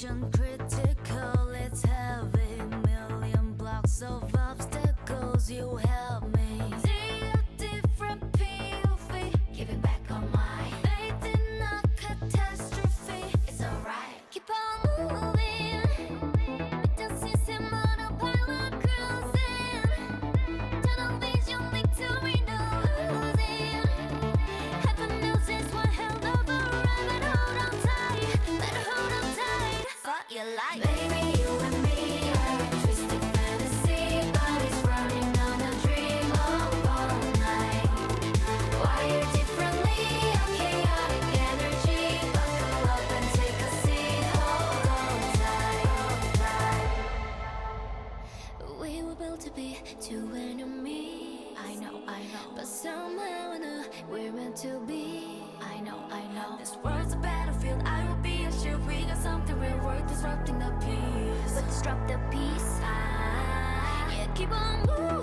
mission critical, it's heavy. Million blocks of obstacles, you help me. See a different POV, giving back on my faith in a catastrophe. It's alright, keep on moving. With the system autopilot cruising. Tunnel vision, victory, no losing. Heaven knows it's one hell of a ride, but hold on tight, better hold on tight. Fuck your life, baby, you and me are a twisted fantasy. Bodies running on a dream of all night. Wired differently, a chaotic energy. Buckle up and take a seat, hold on tight. We were built to be two enemies. I know, but somehow I know we're meant to be. I know. This world's a battlefield, I will be a shield. We got something real worth disrupting the peace. Let's drop the peace. Yeah, keep on moving.